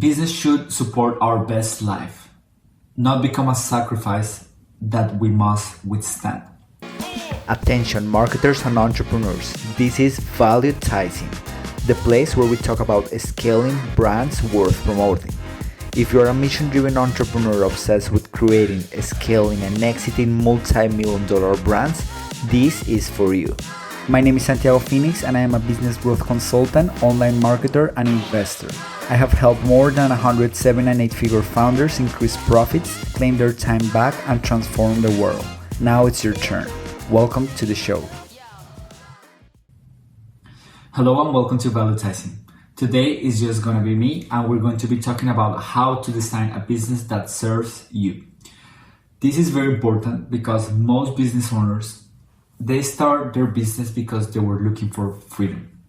Business should support our best life, not become a sacrifice that we must withstand. Attention marketers and entrepreneurs, this is Valuetising, the place where we talk about scaling brands worth promoting. If you're a mission-driven entrepreneur obsessed with creating, scaling, and exiting multi-million-dollar brands, this is for you. My name is Santiago and I am a business growth consultant, online marketer, and investor. I have helped more than 107 and 8-figure founders increase profits, claim their time back, and transform the world. Now it's your turn. Welcome to the show. Hello and welcome to Valuetising. Today is just going to be me and we're going to be talking about how to design a business that serves you. This is very important because most business owners, they start their business because they were looking for freedom.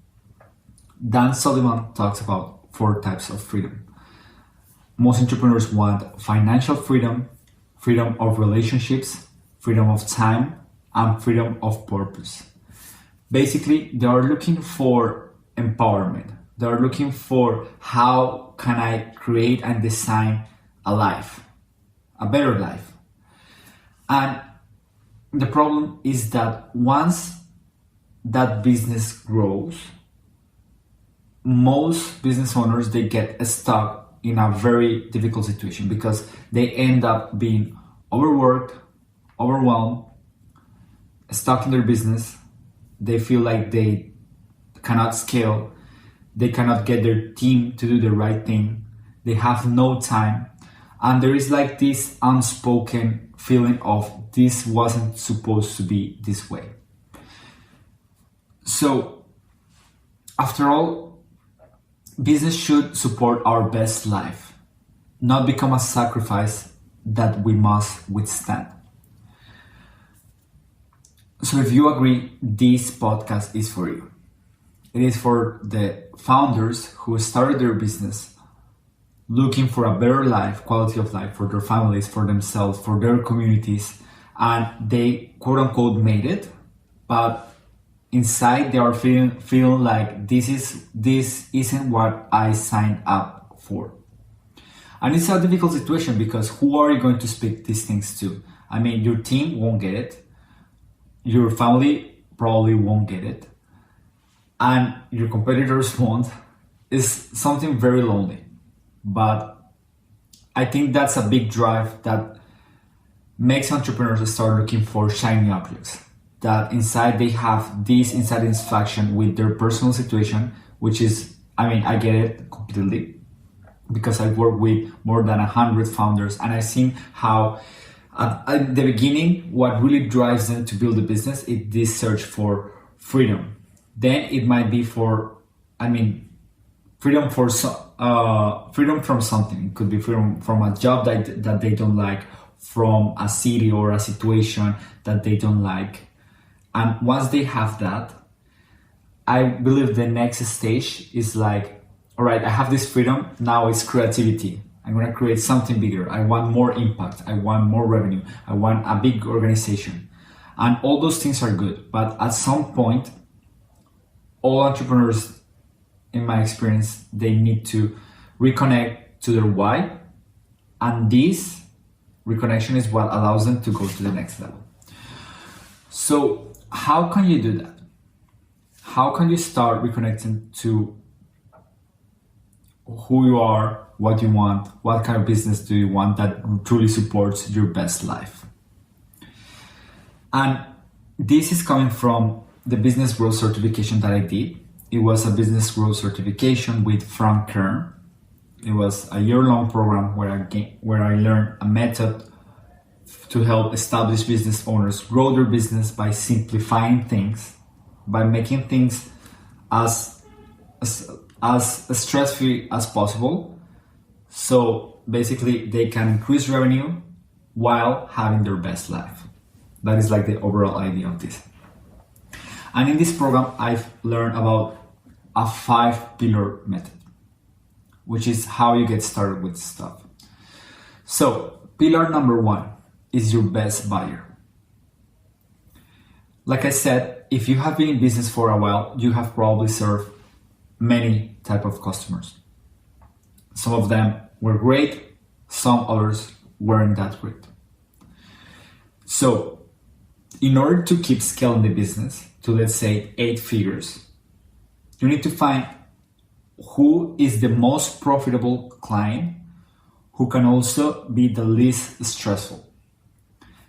Dan Sullivan talks about 4 types of freedom. Most entrepreneurs want financial freedom, freedom of relationships, freedom of time, and freedom of purpose. Basically, they are looking for empowerment. They are looking for how can I create and design a life, a better life. And the problem is that once that business grows, most business owners, they get stuck in a very difficult situation because they end up being overworked, overwhelmed, stuck in their business. They feel like they cannot scale. They cannot get their team to do the right thing. They have no time. And there is like this unspoken feeling of this wasn't supposed to be this way. So, after all, business should support our best life, not become a sacrifice that we must withstand. So if you agree, this podcast is for you. It is for the founders who started their business looking for a better life, quality of life for their families, for themselves, for their communities, and they quote unquote made it, but inside they are feeling like this isn't what I signed up for. And it's a difficult situation because who are you going to speak these things to? I mean, your team won't get it. Your family probably won't get it. And your competitors won't. It's something very lonely. But I think that's a big drive that makes entrepreneurs start looking for shiny objects. That inside they have this insatisfaction with their personal situation, which is, I get it completely because I work with more than 100 founders and I've seen how at the beginning, what really drives them to build a business is this search for freedom. Then it might be freedom from something. It could be freedom from a job that they don't like, from a city or a situation that they don't like. And once they have that, I believe the next stage is like, all right, I have this freedom. Now it's creativity. I'm going to create something bigger. I want more impact. I want more revenue. I want a big organization. And all those things are good. But at some point, all entrepreneurs, in my experience, they need to reconnect to their why. And this reconnection is what allows them to go to the next level. So how can you do that? How can you start reconnecting to who you are, what you want, what kind of business do you want that truly supports your best life? And this is coming from the business growth certification that I did. It was a business growth certification with Frank Kern. It was a year-long program where I learned a method to help established business owners grow their business by simplifying things, by making things as stress-free as possible. So basically they can increase revenue while having their best life. That is like the overall idea of this. And in this program, I've learned about a 5-pillar method, which is how you get started with stuff. So pillar number 1 is your best buyer. Like I said, if you have been in business for a while, you have probably served many type of customers. Some of them were great, some others weren't that great. So in order to keep scaling the business to, let's say, 8 figures, you need to find who is the most profitable client who can also be the least stressful.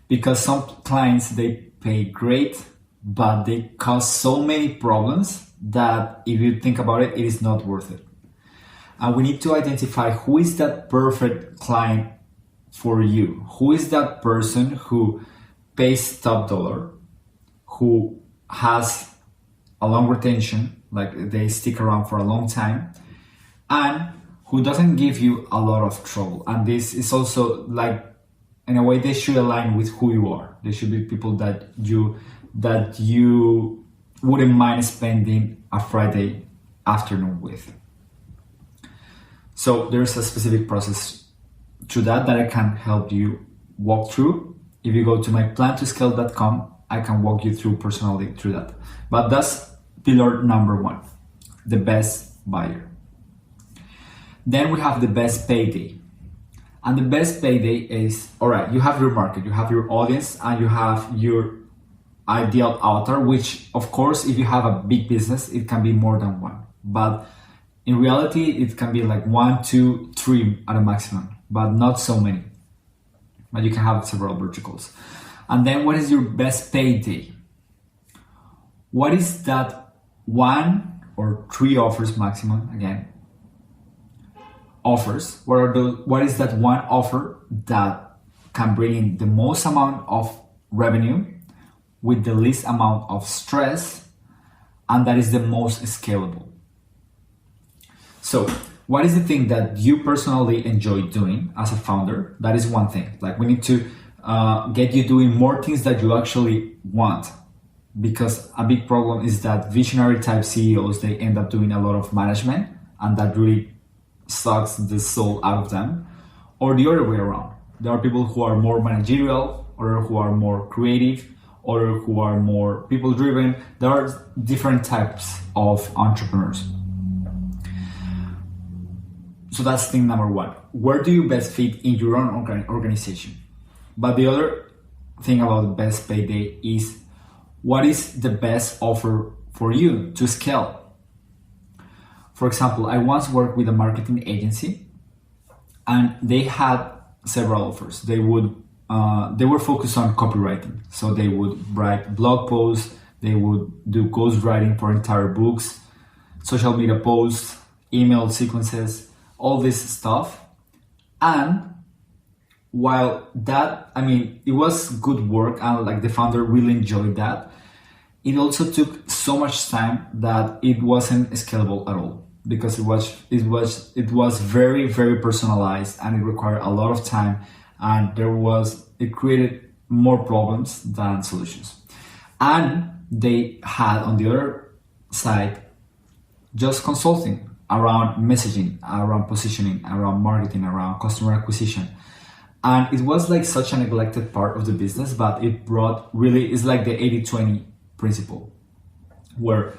Because some clients, they pay great, but they cause so many problems that if you think about it, it is not worth it. And we need to identify who is that perfect client for you. Who is that person who pays top dollar, who has a long retention, like they stick around for a long time, and who doesn't give you a lot of trouble. And this is also like, in a way, they should align with who you are. They should be people that you wouldn't mind spending a Friday afternoon with. So there's a specific process to that I can help you walk through. If you go to myplantoscale.com, I can walk you through personally through that. But that's pillar number 1, the best buyer. Then we have the best payday. And the best payday is, all right, you have your market, you have your audience, and you have your ideal avatar, which of course, if you have a big business, it can be more than one. But in reality, it can be like 1, 2, 3 at a maximum, but not so many. But you can have several verticals. And then what is your best payday? What is that 1 or 3 offers maximum, again, offers? What is that one offer that can bring in the most amount of revenue with the least amount of stress, and that is the most scalable? So what is the thing that you personally enjoy doing as a founder? That is one thing. Like, we need to get you doing more things that you actually want, because a big problem is that visionary type CEOs, they end up doing a lot of management, and that really sucks the soul out of them. Or the other way around. There are people who are more managerial, or who are more creative, or who are more people driven. There are different types of entrepreneurs. So that's thing number 1. Where do you best fit in your own organization? But the other thing about the best payday is, what is the best offer for you to scale? For example, I once worked with a marketing agency, and they had several offers. They were focused on copywriting. So they would write blog posts, they would do ghostwriting for entire books, social media posts, email sequences, all this stuff. And while that, it was good work, and like the founder really enjoyed that, it also took so much time that it wasn't scalable at all, because it was very, very personalized, and it required a lot of time, and it created more problems than solutions. And they had, on the other side, just consulting around messaging, around positioning, around marketing, around customer acquisition. And it was like such a neglected part of the business, but it brought really, it's like the 80-20 principle, where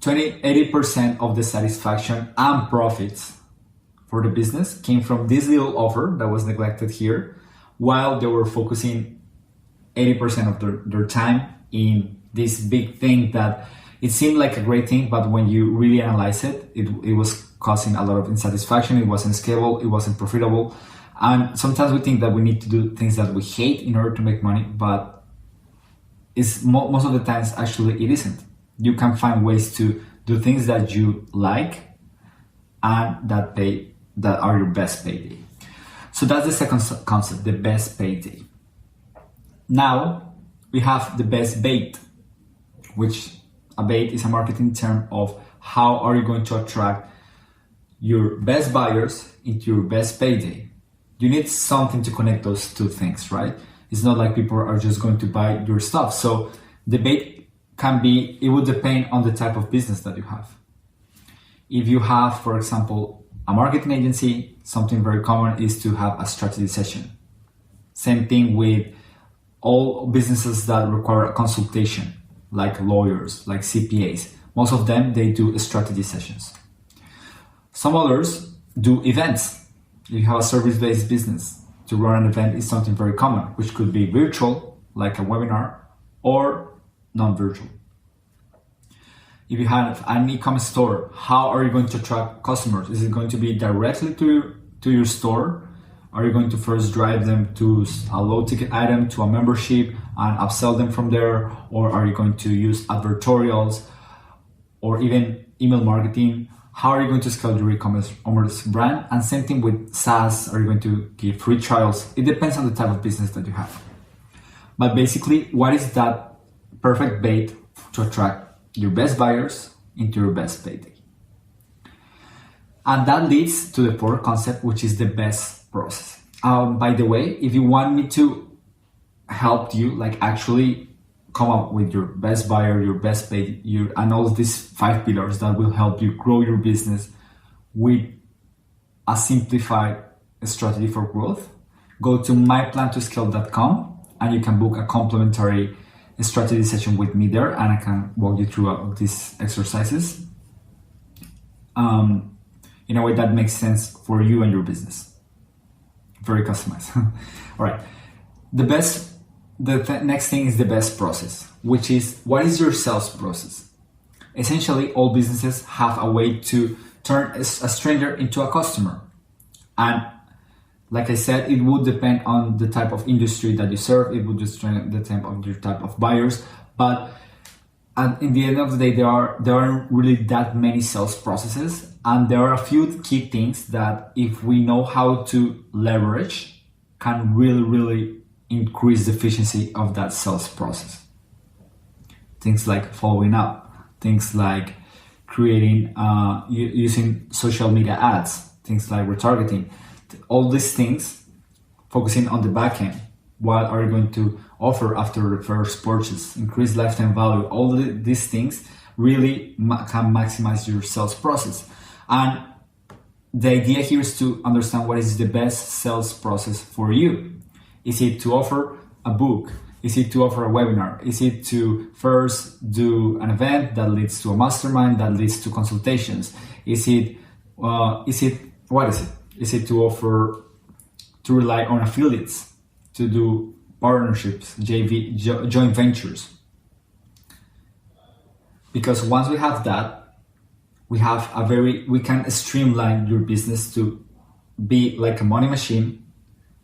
80% of the satisfaction and profits for the business came from this little offer that was neglected here, while they were focusing 80% of their time in this big thing that it seemed like a great thing, but when you really analyze it, it was causing a lot of insatisfaction. It wasn't scalable, it wasn't profitable. And sometimes we think that we need to do things that we hate in order to make money, but most of the times actually it isn't. You can find ways to do things that you like and that are your best payday. So that's the second concept, the best payday. Now we have the best bait, which a bait is a marketing term of how are you going to attract your best buyers into your best payday. You need something to connect those two things, right? It's not like people are just going to buy your stuff. So the bait it would depend on the type of business that you have. If you have, for example, a marketing agency, something very common is to have a strategy session. Same thing with all businesses that require a consultation, like lawyers, like CPAs. Most of them, they do strategy sessions. Some others, do events. If you have a service-based business, to run an event is something very common, which could be virtual, like a webinar, or non-virtual. If you have an e-commerce store, how are you going to attract customers? Is it going to be directly to your store? Are you going to first drive them to a low-ticket item, to a membership, and upsell them from there? Or are you going to use advertorials or even email marketing? How are you going to scale your e-commerce brand? And same thing with SaaS. Are you going to give free trials? It depends on the type of business that you have. But basically, what is that perfect bait to attract your best buyers into your best payday? And that leads to the fourth concept, which is the best process. By the way, if you want me to help you, like actually come up with your best buyer, your best pay, and all of these 5 pillars that will help you grow your business with a simplified strategy for growth, go to myplantoscale.com and you can book a complimentary strategy session with me there, and I can walk you through all these exercises in a way that makes sense for you and your business. Very customized. All right. The next thing is the best process, which is, what is your sales process? Essentially, all businesses have a way to turn a stranger into a customer. And like I said, it would depend on the type of industry that you serve. It would just depend on your type of buyers. But in the end of the day, there aren't really that many sales processes. And there are a few key things that, if we know how to leverage, can really, really increase the efficiency of that sales process. Things like following up, things like creating, using social media ads, things like retargeting. All these things, focusing on the back end. What are you going to offer after the first purchase? Increase lifetime value. All these things really can maximize your sales process. And the idea here is to understand what is the best sales process for you. Is it to offer a book? Is it to offer a webinar? Is it to first do an event that leads to a mastermind that leads to consultations? Is it what is it? Is it to rely on affiliates, to do partnerships, joint ventures? Because once we have that, we can streamline your business to be like a money machine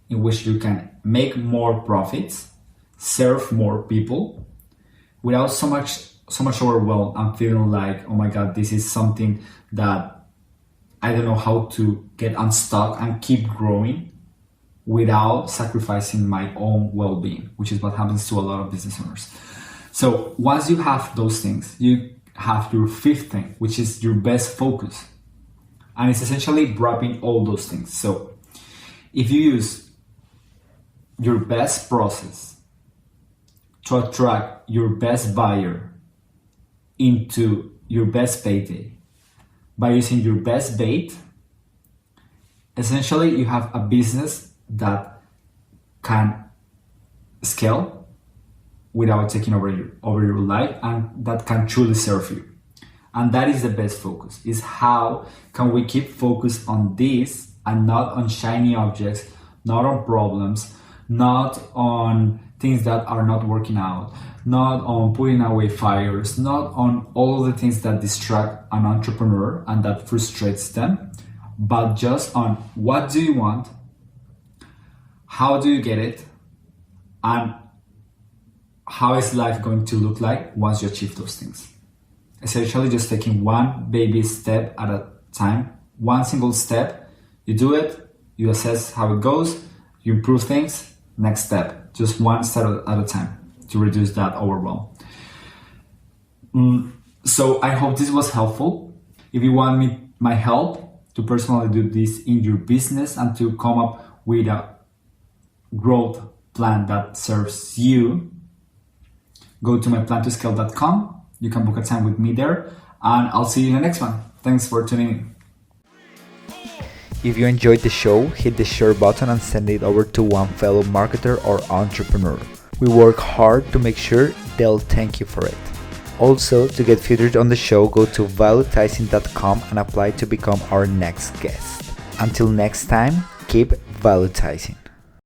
in which you can make more profits, serve more people without so much overwhelm and feeling like, oh my God, this is something that I don't know how to get unstuck and keep growing without sacrificing my own well-being, which is what happens to a lot of business owners. So once you have those things, you have your fifth thing, which is your best focus. And it's essentially wrapping all those things. So if you use your best process to attract your best buyer into your best payday, by using your best bait, essentially you have a business that can scale without taking over your life, and that can truly serve you. And that is the best focus, is how can we keep focused on this and not on shiny objects, not on problems, not on things that are not working out, not on putting away fires, not on all the things that distract an entrepreneur and that frustrates them, but just on what do you want, how do you get it, and how is life going to look like once you achieve those things. Essentially just taking one baby step at a time, one single step. You do it, you assess how it goes, you improve things, next step, just one step at a time to reduce that overwhelm. So I hope this was helpful. If you want my help to personally do this in your business and to come up with a growth plan that serves you, go to myplantoscale.com. You can book a time with me there, and I'll see you in the next one. Thanks for tuning in. If you enjoyed the show, hit the share button and send it over to one fellow marketer or entrepreneur. We work hard to make sure they'll thank you for it. Also, to get featured on the show, go to valuetising.com and apply to become our next guest. Until next time, keep valuetizing.